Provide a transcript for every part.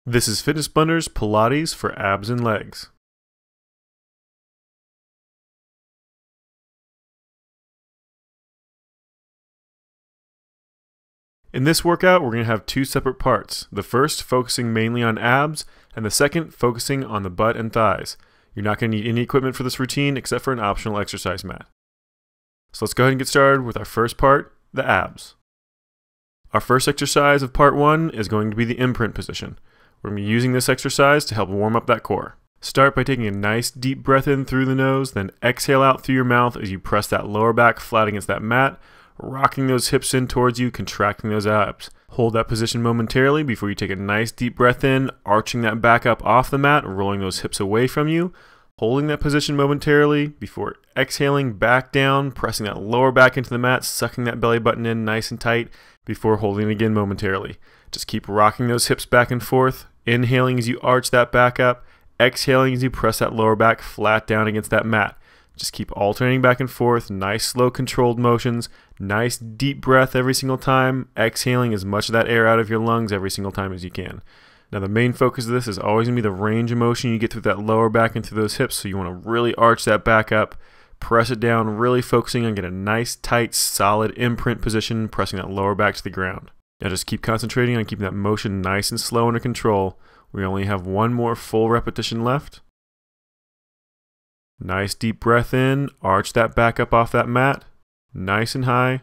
This is Fitness Blunder's Pilates for abs and legs. In this workout, we're going to have two separate parts. The first focusing mainly on abs, and the second focusing on the butt and thighs. You're not going to need any equipment for this routine except for an optional exercise mat. So let's go ahead and get started with our first part, the abs. Our first exercise of part one is going to be the imprint position. We're going to be using this exercise to help warm up that core. Start by taking a nice deep breath in through the nose, then exhale out through your mouth as you press that lower back flat against that mat, rocking those hips in towards you, contracting those abs. Hold that position momentarily before you take a nice deep breath in, arching that back up off the mat, rolling those hips away from you. Holding that position momentarily before exhaling back down, pressing that lower back into the mat, sucking that belly button in nice and tight before holding it again momentarily. Just keep rocking those hips back and forth, inhaling as you arch that back up, exhaling as you press that lower back flat down against that mat. Just keep alternating back and forth, nice slow controlled motions, nice deep breath every single time, exhaling as much of that air out of your lungs every single time as you can. Now the main focus of this is always going to be the range of motion you get through that lower back and through those hips, so you want to really arch that back up, press it down, really focusing on getting a nice tight solid imprint position, pressing that lower back to the ground. Now just keep concentrating on keeping that motion nice and slow under control. We only have one more full repetition left. Nice deep breath in, arch that back up off that mat, nice and high.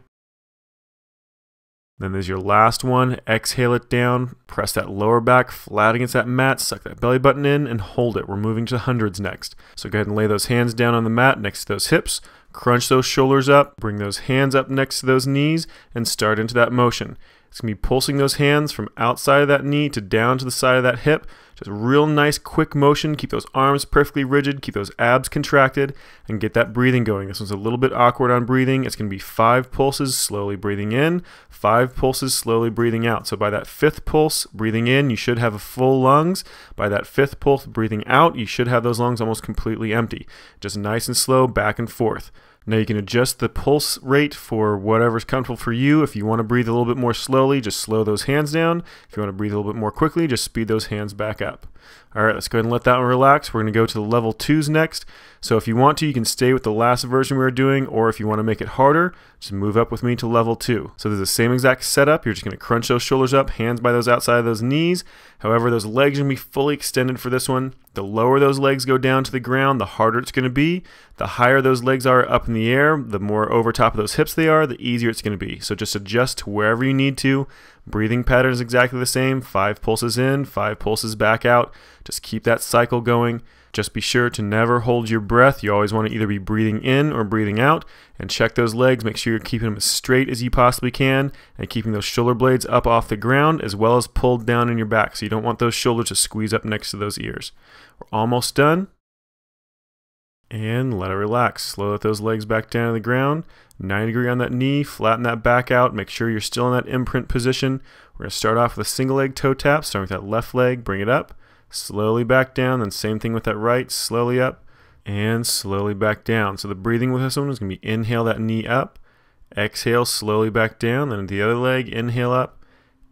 Then there's your last one, exhale it down, press that lower back flat against that mat, suck that belly button in and hold it. We're moving to hundreds next. So go ahead and lay those hands down on the mat next to those hips, crunch those shoulders up, bring those hands up next to those knees and start into that motion. It's going to be pulsing those hands from outside of that knee to down to the side of that hip. Just real nice quick motion. Keep those arms perfectly rigid. Keep those abs contracted and get that breathing going. This one's a little bit awkward on breathing. It's going to be 5 pulses slowly breathing in, 5 pulses slowly breathing out. So by that 5th pulse breathing in, you should have a full lungs. By that 5th pulse breathing out, you should have those lungs almost completely empty. Just nice and slow back and forth. Now you can adjust the pulse rate for whatever's comfortable for you. If you want to breathe a little bit more slowly, just slow those hands down. If you want to breathe a little bit more quickly, just speed those hands back up. All right, let's go ahead and let that one relax. We're going to go to the level 2s next. So if you want to, you can stay with the last version we were doing, or if you want to make it harder, just move up with me to level 2. So there's the same exact setup. You're just going to crunch those shoulders up, hands by those outside of those knees. However, those legs are going to be fully extended for this one. The lower those legs go down to the ground, the harder it's going to be. The higher those legs are up in the air, the more over top of those hips they are, the easier it's going to be. So just adjust to wherever you need to. Breathing pattern is exactly the same. 5 pulses in, 5 pulses back out. Just keep that cycle going. Just be sure to never hold your breath. You always want to either be breathing in or breathing out. And check those legs. Make sure you're keeping them as straight as you possibly can and keeping those shoulder blades up off the ground as well as pulled down in your back. So you don't want those shoulders to squeeze up next to those ears. We're almost done. And let it relax. Slow those legs back down to the ground. 90-degree on that knee. Flatten that back out. Make sure you're still in that imprint position. We're going to start off with a single leg toe tap. Starting with that left leg. Bring it up. Slowly back down. Then same thing with that right. Slowly up. And slowly back down. So the breathing with this one is going to be inhale that knee up. Exhale slowly back down. Then the other leg. Inhale up.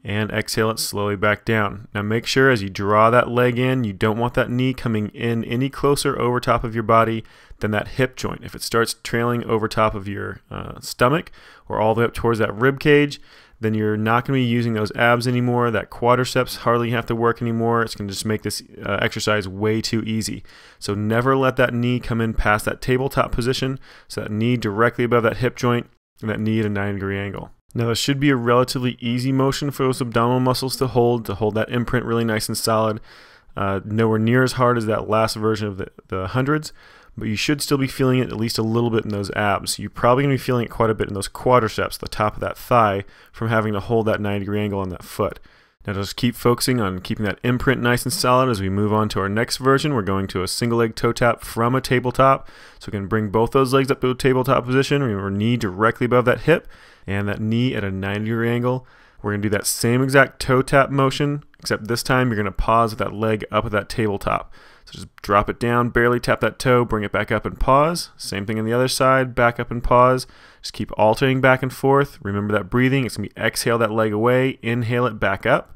And exhale it slowly back down. Now make sure as you draw that leg in, you don't want that knee coming in any closer over top of your body than that hip joint. If it starts trailing over top of your stomach or all the way up towards that rib cage, then you're not going to be using those abs anymore. That quadriceps hardly have to work anymore. It's going to just make this exercise way too easy. So never let that knee come in past that tabletop position. So that knee directly above that hip joint and that knee at a 90-degree angle. Now this should be a relatively easy motion for those abdominal muscles to hold that imprint really nice and solid. Nowhere near as hard as that last version of the hundreds, but you should still be feeling it at least a little bit in those abs. You're probably going to be feeling it quite a bit in those quadriceps, the top of that thigh, from having to hold that 90-degree angle on that foot. Now just keep focusing on keeping that imprint nice and solid as we move on to our next version. We're going to a single leg toe tap from a tabletop. So we can bring both those legs up to a tabletop position. Remember, knee directly above that hip and that knee at a 90-degree angle. We're going to do that same exact toe tap motion, except this time you're going to pause with that leg up at that tabletop. So just drop it down, barely tap that toe, bring it back up and pause. Same thing on the other side, back up and pause. Just keep alternating back and forth. Remember that breathing. It's going to be exhale that leg away, inhale it back up.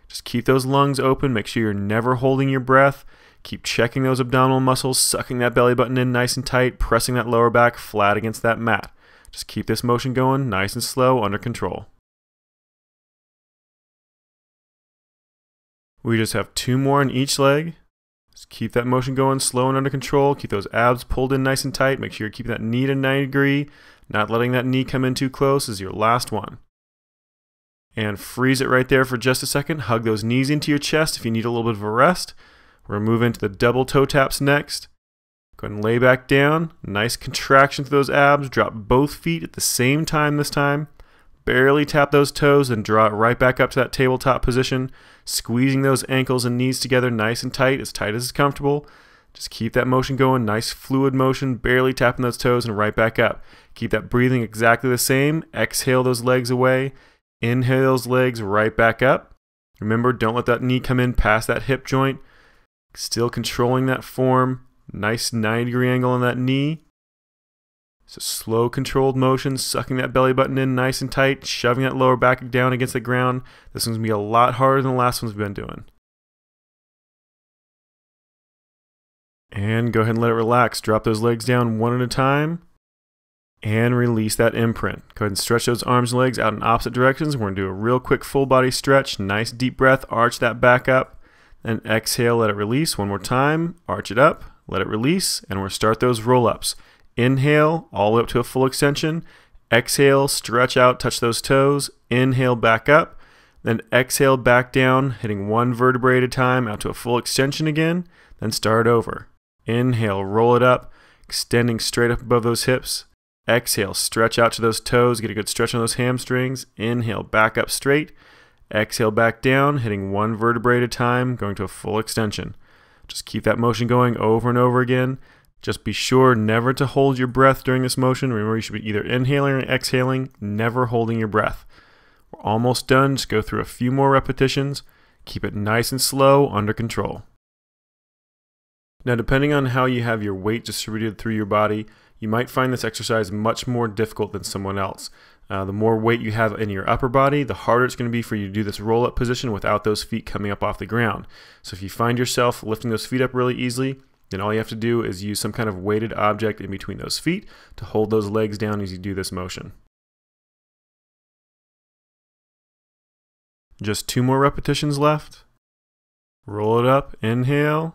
Just keep those lungs open. Make sure you're never holding your breath. Keep checking those abdominal muscles, sucking that belly button in nice and tight, pressing that lower back flat against that mat. Just keep this motion going nice and slow, under control. We just have 2 more on each leg. Just keep that motion going slow and under control. Keep those abs pulled in nice and tight. Make sure you're keeping that knee to 90 degree. Not letting that knee come in too close. This is your last one. And freeze it right there for just a second. Hug those knees into your chest if you need a little bit of a rest. We're going to move into the double toe taps next. Go ahead and lay back down. Nice contraction to those abs. Drop both feet at the same time this time. Barely tap those toes and draw it right back up to that tabletop position. Squeezing those ankles and knees together nice and tight as is comfortable. Just keep that motion going. Nice fluid motion. Barely tapping those toes and right back up. Keep that breathing exactly the same. Exhale those legs away. Inhale those legs right back up. Remember, don't let that knee come in past that hip joint. Still controlling that form. Nice 90-degree angle on that knee. So slow, controlled motion, sucking that belly button in nice and tight, shoving that lower back down against the ground. This one's going to be a lot harder than the last ones we've been doing. And go ahead and let it relax. Drop those legs down one at a time. And release that imprint. Go ahead and stretch those arms and legs out in opposite directions. We're going to do a real quick full body stretch. Nice deep breath. Arch that back up. And exhale, let it release. One more time. Arch it up. Let it release. And we're going to start those roll-ups. Inhale, all the way up to a full extension. Exhale, stretch out, touch those toes. Inhale, back up. Then exhale, back down, hitting one vertebrae at a time, out to a full extension again. Then start over. Inhale, roll it up, extending straight up above those hips. Exhale, stretch out to those toes, get a good stretch on those hamstrings. Inhale, back up straight. Exhale, back down, hitting one vertebrae at a time, going to a full extension. Just keep that motion going over and over again. Just be sure never to hold your breath during this motion. Remember, you should be either inhaling or exhaling, never holding your breath. We're almost done. Just go through a few more repetitions. Keep it nice and slow, under control. Now, depending on how you have your weight distributed through your body, you might find this exercise much more difficult than someone else. The more weight you have in your upper body, the harder it's going to be for you to do this roll-up position without those feet coming up off the ground. So if you find yourself lifting those feet up really easily, then all you have to do is use some kind of weighted object in between those feet to hold those legs down as you do this motion. Just 2 more repetitions left. Roll it up, inhale.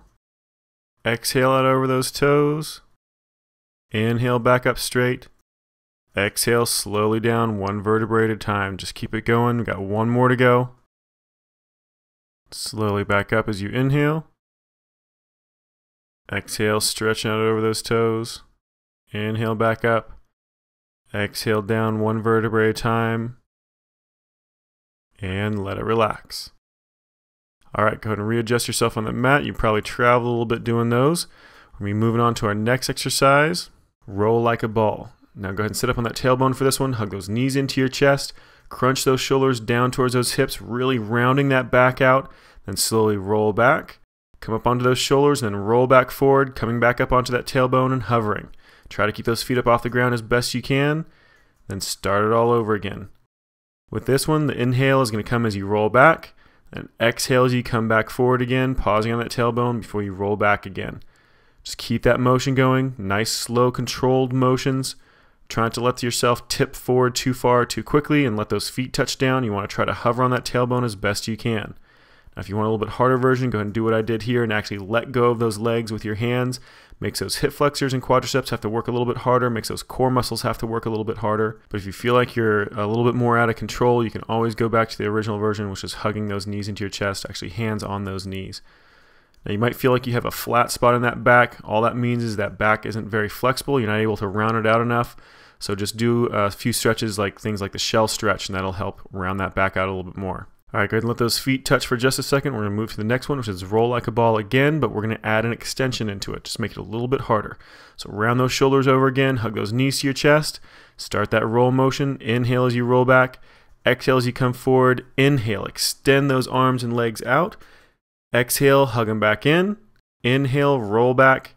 Exhale out over those toes. Inhale back up straight. Exhale slowly down, one vertebrae at a time. Just keep it going. We've got 1 more to go. Slowly back up as you inhale. Exhale, stretch out over those toes. Inhale back up. Exhale down, 1 vertebrae at a time. And let it relax. All right, go ahead and readjust yourself on the mat. You probably traveled a little bit doing those. We're going to be moving on to our next exercise, roll like a ball. Now go ahead and sit up on that tailbone for this one. Hug those knees into your chest. Crunch those shoulders down towards those hips, really rounding that back out. Then slowly roll back. Come up onto those shoulders and then roll back forward, coming back up onto that tailbone and hovering. Try to keep those feet up off the ground as best you can. Then start it all over again. With this one, the inhale is going to come as you roll back. And exhale as you come back forward again, pausing on that tailbone before you roll back again. Just keep that motion going. Nice, slow, controlled motions. Try not to let yourself tip forward too far too quickly and let those feet touch down. You want to try to hover on that tailbone as best you can. Now, if you want a little bit harder version, go ahead and do what I did here and actually let go of those legs with your hands. Makes those hip flexors and quadriceps have to work a little bit harder. Makes those core muscles have to work a little bit harder. But if you feel like you're a little bit more out of control, you can always go back to the original version, which is hugging those knees into your chest, actually hands on those knees. Now, you might feel like you have a flat spot in that back. All that means is that back isn't very flexible. You're not able to round it out enough. So just do a few stretches like things like the shell stretch, and that'll help round that back out a little bit more. All right, go ahead and let those feet touch for just a second. We're going to move to the next one, which is roll like a ball again, but we're going to add an extension into it. Just make it a little bit harder. So round those shoulders over again, hug those knees to your chest. Start that roll motion. Inhale as you roll back. Exhale as you come forward. Inhale, extend those arms and legs out. Exhale, hug them back in. Inhale, roll back.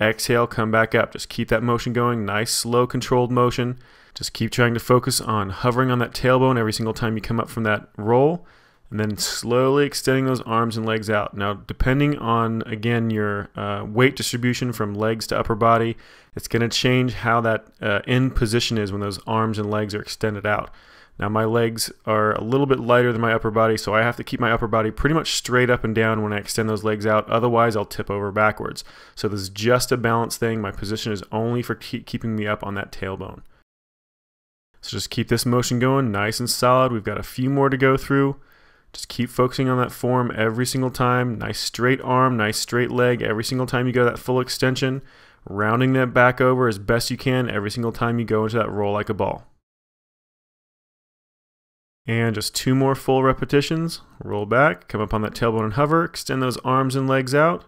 Exhale, come back up. Just keep that motion going. Nice, slow, controlled motion. Just keep trying to focus on hovering on that tailbone every single time you come up from that roll. and then slowly extending those arms and legs out. Now, depending on, again, your weight distribution from legs to upper body, it's going to change how that end position is when those arms and legs are extended out. Now, my legs are a little bit lighter than my upper body, so I have to keep my upper body pretty much straight up and down when I extend those legs out. Otherwise, I'll tip over backwards. So this is just a balance thing. My position is only for keeping me up on that tailbone. So just keep this motion going nice and solid. We've got a few more to go through. Just keep focusing on that form every single time. Nice straight arm, nice straight leg every single time you go that full extension. Rounding that back over as best you can every single time you go into that roll like a ball. And just 2 more full repetitions. Roll back, come up on that tailbone and hover, extend those arms and legs out.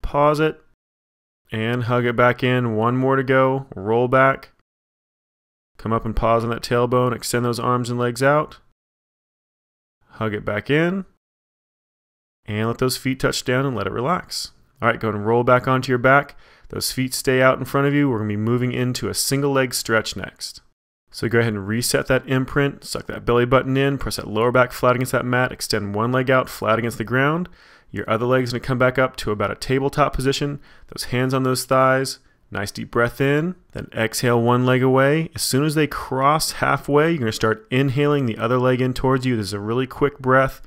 Pause it, and hug it back in. 1 more to go. Roll back. Come up and pause on that tailbone, extend those arms and legs out. Hug it back in. And let those feet touch down and let it relax. All right, go ahead and roll back onto your back. Those feet stay out in front of you. We're going to be moving into a single leg stretch next. So go ahead and reset that imprint, suck that belly button in, press that lower back flat against that mat, extend one leg out flat against the ground. Your other leg's going to come back up to about a tabletop position. Those hands on those thighs. Nice deep breath in, then exhale one leg away. As soon as they cross halfway, you're going to start inhaling the other leg in towards you. This is a really quick breath.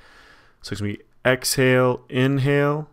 So it's going to be exhale, inhale,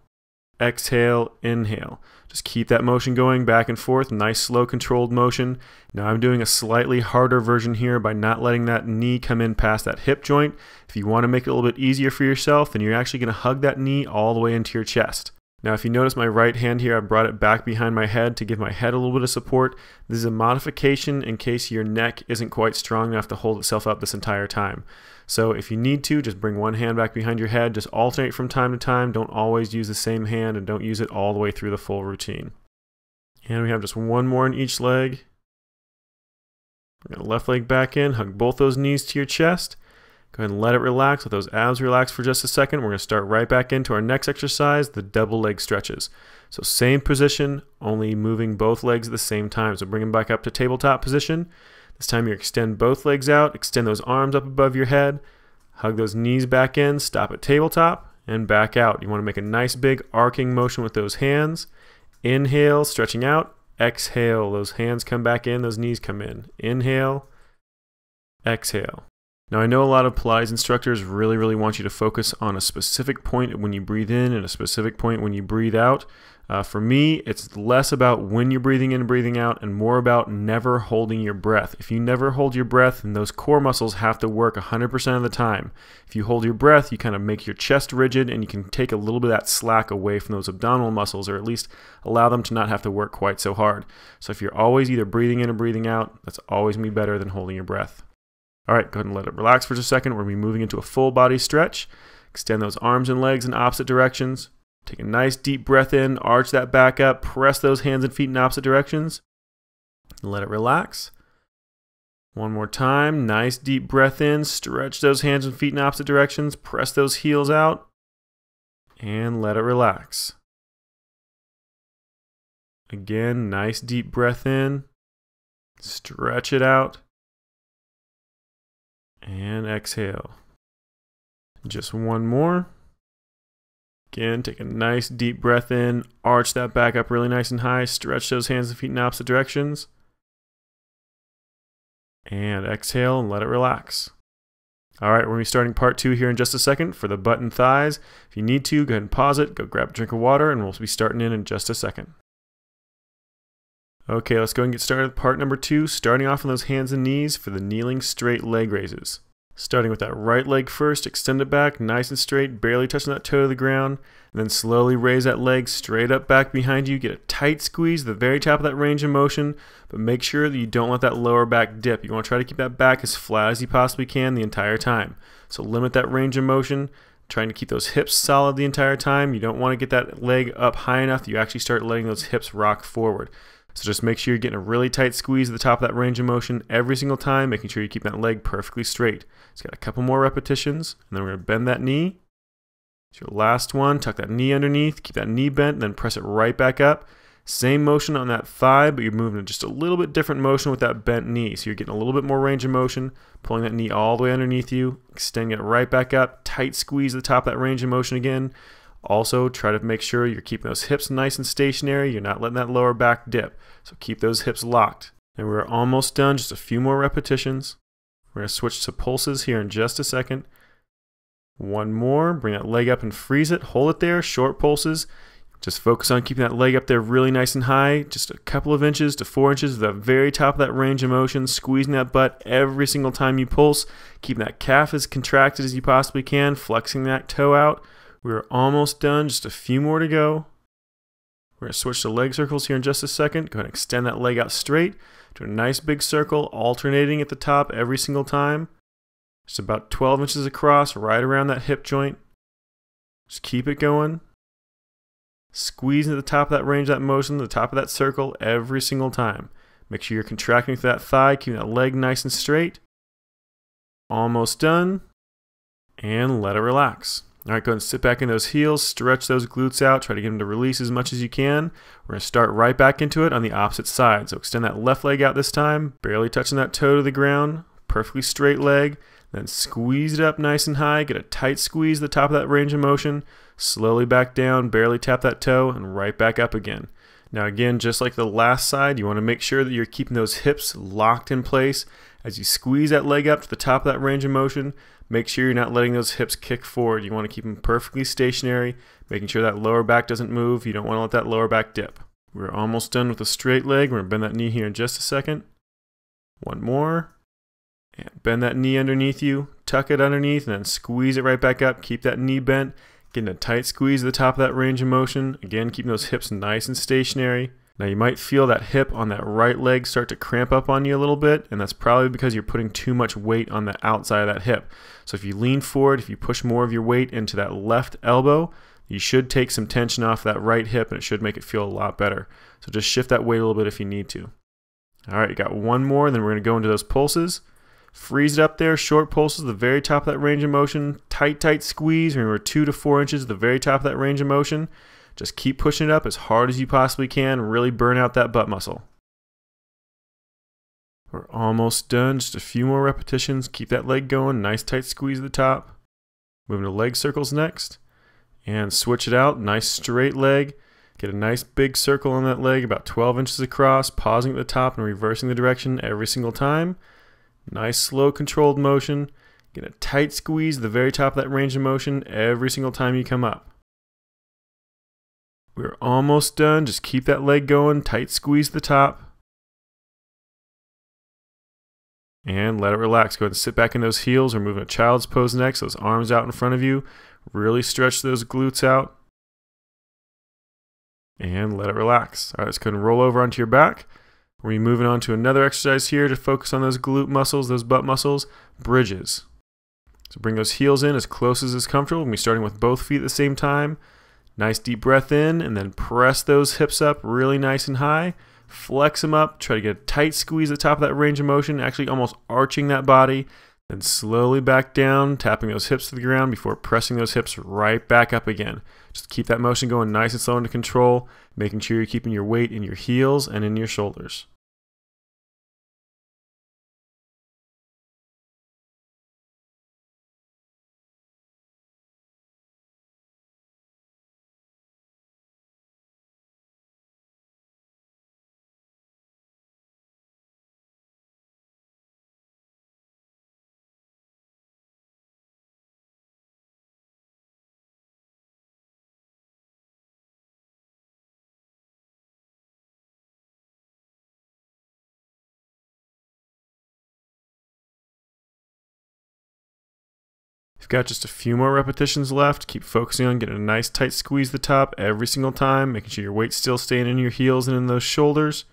exhale, inhale. Just keep that motion going back and forth. Nice, slow, controlled motion. Now I'm doing a slightly harder version here by not letting that knee come in past that hip joint. If you want to make it a little bit easier for yourself, then you're actually going to hug that knee all the way into your chest. Now, if you notice my right hand here, I brought it back behind my head to give my head a little bit of support. This is a modification in case your neck isn't quite strong enough to hold itself up this entire time. So if you need to, just bring one hand back behind your head. Just alternate from time to time. Don't always use the same hand, and don't use it all the way through the full routine. And we have just 1 more in each leg. Bring the left leg back in. Hug both those knees to your chest. Go ahead and let it relax. Let those abs relax for just a second. We're going to start right back into our next exercise, the double leg stretches. So same position, only moving both legs at the same time. So bring them back up to tabletop position. This time you extend both legs out, extend those arms up above your head, hug those knees back in, stop at tabletop, and back out. You want to make a nice big arcing motion with those hands. Inhale, stretching out. Exhale, those hands come back in, those knees come in. Inhale, exhale. Now, I know a lot of Pilates instructors really want you to focus on a specific point when you breathe in and a specific point when you breathe out. For me, it's less about when you're breathing in and breathing out and more about never holding your breath. If you never hold your breath, then those core muscles have to work 100% of the time. If you hold your breath, you kind of make your chest rigid and you can take a little bit of that slack away from those abdominal muscles, or at least allow them to not have to work quite so hard. So if you're always either breathing in or breathing out, that's always going to be better than holding your breath. All right, go ahead and let it relax for just a second. We're going to be moving into a full body stretch. Extend those arms and legs in opposite directions. Take a nice deep breath in, arch that back up, press those hands and feet in opposite directions. Let it relax. 1 more time, nice deep breath in, stretch those hands and feet in opposite directions, press those heels out, and let it relax. Again, nice deep breath in, stretch it out, and exhale. Just 1 more. Again, take a nice deep breath in, arch that back up really nice and high, stretch those hands and feet in opposite directions. And exhale and let it relax. All right, we're going to be starting part 2 here in just a second for the butt and thighs. If you need to, go ahead and pause it, go grab a drink of water, and we'll be starting in just a second. Okay, let's go and get started with part number 2, starting off on those hands and knees for the kneeling straight leg raises. Starting with that right leg first, extend it back nice and straight, barely touching that toe to the ground, and then slowly raise that leg straight up back behind you. Get a tight squeeze at the very top of that range of motion, but make sure that you don't let that lower back dip. You want to try to keep that back as flat as you possibly can the entire time. So limit that range of motion, trying to keep those hips solid the entire time. You don't want to get that leg up high enough that you actually start letting those hips rock forward. So just make sure you're getting a really tight squeeze at the top of that range of motion every single time, making sure you keep that leg perfectly straight. It's got a couple more repetitions, and then we're going to bend that knee. It's your last one. Tuck that knee underneath, keep that knee bent, then press it right back up. Same motion on that thigh, but you're moving in just a little bit different motion with that bent knee. So you're getting a little bit more range of motion, pulling that knee all the way underneath you, extending it right back up, tight squeeze the top of that range of motion again. Also, try to make sure you're keeping those hips nice and stationary. You're not letting that lower back dip. So keep those hips locked. And we're almost done, just a few more repetitions. We're going to switch to pulses here in just a second. One more, bring that leg up and freeze it. Hold it there, short pulses. Just focus on keeping that leg up there really nice and high, just a couple of inches to 4 inches to the very top of that range of motion, squeezing that butt every single time you pulse, keeping that calf as contracted as you possibly can, flexing that toe out. We're almost done, just a few more to go. We're going to switch to leg circles here in just a second. Go ahead and extend that leg out straight, do a nice big circle, alternating at the top every single time. Just about 12 inches across, right around that hip joint. Just keep it going. Squeeze into the top of that range of that motion, the top of that circle every single time. Make sure you're contracting through that thigh, keeping that leg nice and straight. Almost done. And let it relax. All right, go ahead and sit back in those heels, stretch those glutes out, try to get them to release as much as you can. We're going to start right back into it on the opposite side. So extend that left leg out this time, barely touching that toe to the ground, perfectly straight leg. Then squeeze it up nice and high, get a tight squeeze at the top of that range of motion, slowly back down, barely tap that toe, and right back up again. Now again, just like the last side, you want to make sure that you're keeping those hips locked in place. As you squeeze that leg up to the top of that range of motion, make sure you're not letting those hips kick forward. You want to keep them perfectly stationary, making sure that lower back doesn't move. You don't want to let that lower back dip. We're almost done with the straight leg. We're going to bend that knee here in just a second. One more. And bend that knee underneath you, tuck it underneath, and then squeeze it right back up. Keep that knee bent, getting a tight squeeze at the top of that range of motion. Again, keeping those hips nice and stationary. Now you might feel that hip on that right leg start to cramp up on you a little bit, and that's probably because you're putting too much weight on the outside of that hip. So if you lean forward, if you push more of your weight into that left elbow, you should take some tension off that right hip, and it should make it feel a lot better. So just shift that weight a little bit if you need to. All right, you got one more, then we're going to go into those pulses. Freeze it up there, short pulses at the very top of that range of motion, tight squeeze, remember 2 to 4 inches at the very top of that range of motion. Just keep pushing it up as hard as you possibly can, really burn out that butt muscle. We're almost done, just a few more repetitions, keep that leg going, nice tight squeeze at the top. Moving to leg circles next, and switch it out, nice straight leg. Get a nice big circle on that leg, about 12 inches across, pausing at the top and reversing the direction every single time. Nice, slow, controlled motion. Get a tight squeeze at the very top of that range of motion every single time you come up. We're almost done. Just keep that leg going. Tight squeeze at the top. And let it relax. Go ahead and sit back in those heels. We're moving a child's pose next. Those arms out in front of you. Really stretch those glutes out. And let it relax. All right, let's go ahead and roll over onto your back. We're moving on to another exercise here to focus on those glute muscles, those butt muscles, bridges. So bring those heels in as close as is comfortable. We'll be starting with both feet at the same time. Nice deep breath in, and then press those hips up really nice and high. Flex them up, try to get a tight squeeze at the top of that range of motion, actually almost arching that body. Then slowly back down, tapping those hips to the ground before pressing those hips right back up again. Just keep that motion going nice and slow under control, making sure you're keeping your weight in your heels and in your shoulders. You've got just a few more repetitions left. Keep focusing on getting a nice tight squeeze at the top every single time, making sure your weight's still staying in your heels and in those shoulders.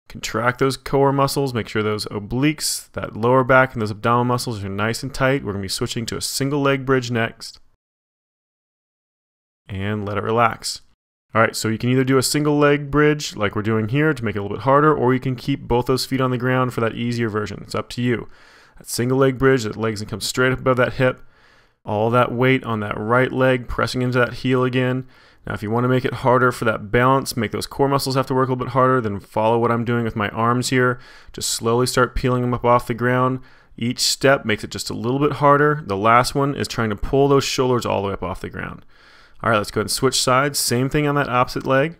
Contract those core muscles, make sure those obliques, that lower back, and those abdominal muscles are nice and tight. We're going to be switching to a single leg bridge next. And let it relax. All right, so you can either do a single leg bridge like we're doing here to make it a little bit harder, or you can keep both those feet on the ground for that easier version. It's up to you. That single leg bridge, that legs can come straight up above that hip. All that weight on that right leg, pressing into that heel again. Now, if you want to make it harder for that balance, make those core muscles have to work a little bit harder, then follow what I'm doing with my arms here. Just slowly start peeling them up off the ground. Each step makes it just a little bit harder. The last one is trying to pull those shoulders all the way up off the ground. All right, let's go ahead and switch sides. Same thing on that opposite leg.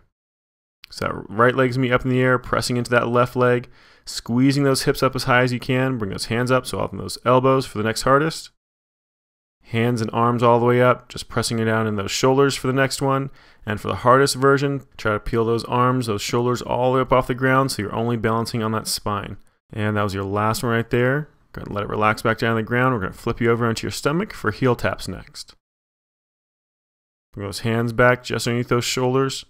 So that right leg's gonna be up in the air, pressing into that left leg, squeezing those hips up as high as you can. Bring those hands up, so open those elbows for the next hardest. Hands and arms all the way up, just pressing it down in those shoulders for the next one. And for the hardest version, try to peel those arms, those shoulders all the way up off the ground so you're only balancing on that spine. And that was your last one right there. Go ahead and let it relax back down on the ground. We're going to flip you over onto your stomach for heel taps next. Bring those hands back just underneath those shoulders.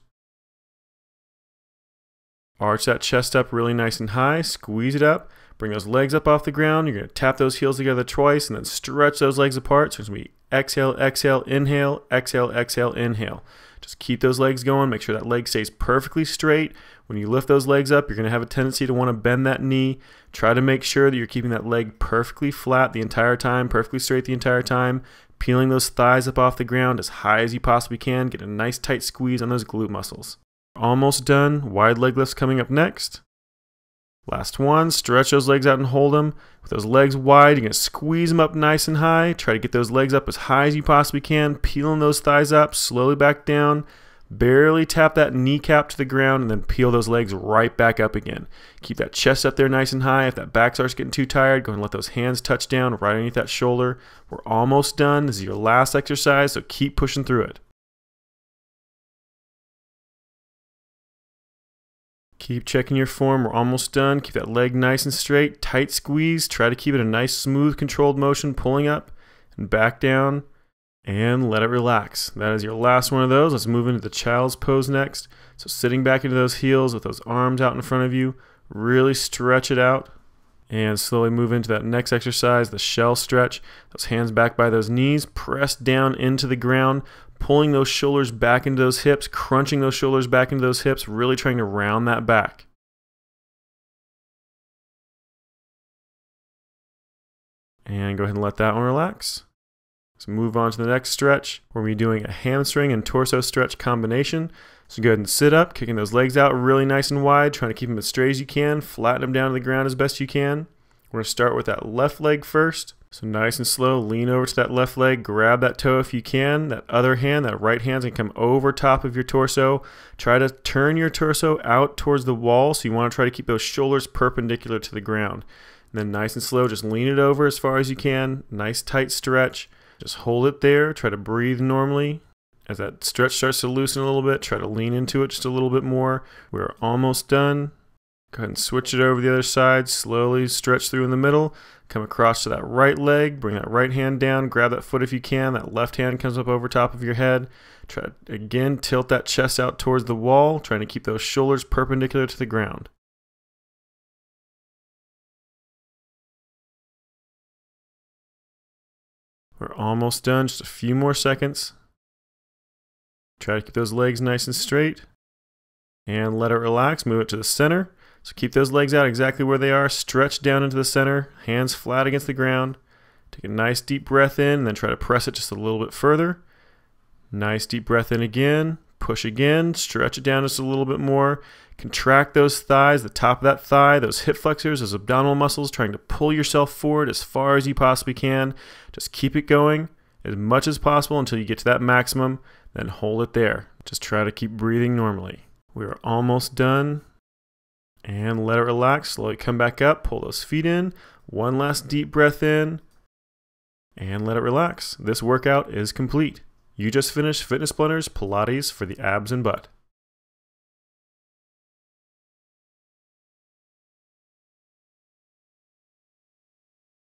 Arch that chest up really nice and high. Squeeze it up. Bring those legs up off the ground. You're going to tap those heels together twice and then stretch those legs apart. So it's going to be exhale, exhale, inhale, exhale, exhale, inhale. Just keep those legs going. Make sure that leg stays perfectly straight. When you lift those legs up, you're going to have a tendency to want to bend that knee. Try to make sure that you're keeping that leg perfectly flat the entire time, perfectly straight the entire time. Peeling those thighs up off the ground as high as you possibly can. Get a nice tight squeeze on those glute muscles. Almost done. Wide leg lifts coming up next. Last one, stretch those legs out and hold them. With those legs wide, you're going to squeeze them up nice and high. Try to get those legs up as high as you possibly can. Peeling those thighs up, slowly back down. Barely tap that kneecap to the ground and then peel those legs right back up again. Keep that chest up there nice and high. If that back starts getting too tired, go ahead and let those hands touch down right underneath that shoulder. We're almost done. This is your last exercise, so keep pushing through it. Keep checking your form. We're almost done. Keep that leg nice and straight. Tight squeeze. Try to keep it a nice, smooth, controlled motion, pulling up and back down, and let it relax. That is your last one of those. Let's move into the child's pose next. So sitting back into those heels with those arms out in front of you. Really stretch it out and slowly move into that next exercise, the shell stretch. Those hands back by those knees. Press down into the ground. Pulling those shoulders back into those hips, crunching those shoulders back into those hips, really trying to round that back. And go ahead and let that one relax. So move on to the next stretch. We're going to be doing a hamstring and torso stretch combination. So go ahead and sit up, kicking those legs out really nice and wide, trying to keep them as straight as you can, flatten them down to the ground as best you can. We're going to start with that left leg first. So nice and slow, lean over to that left leg, grab that toe if you can. That other hand, that right hand's gonna come over top of your torso. Try to turn your torso out towards the wall, so you wanna try to keep those shoulders perpendicular to the ground. And then nice and slow, just lean it over as far as you can. Nice tight stretch. Just hold it there, try to breathe normally. As that stretch starts to loosen a little bit, try to lean into it just a little bit more. We're almost done. Go ahead and switch it over the other side, slowly stretch through in the middle, come across to that right leg, bring that right hand down, grab that foot if you can, that left hand comes up over top of your head. Try to, again, tilt that chest out towards the wall, trying to keep those shoulders perpendicular to the ground. We're almost done, just a few more seconds. Try to keep those legs nice and straight, and let it relax, move it to the center. So keep those legs out exactly where they are. Stretch down into the center. Hands flat against the ground. Take a nice deep breath in and then try to press it just a little bit further. Nice deep breath in again. Push again. Stretch it down just a little bit more. Contract those thighs, the top of that thigh, those hip flexors, those abdominal muscles, trying to pull yourself forward as far as you possibly can. Just keep it going as much as possible until you get to that maximum. Then hold it there. Just try to keep breathing normally. We are almost done. And let it relax, slowly come back up, pull those feet in, one last deep breath in, and let it relax. This workout is complete. You just finished Fitness Blenders Pilates for the abs and butt.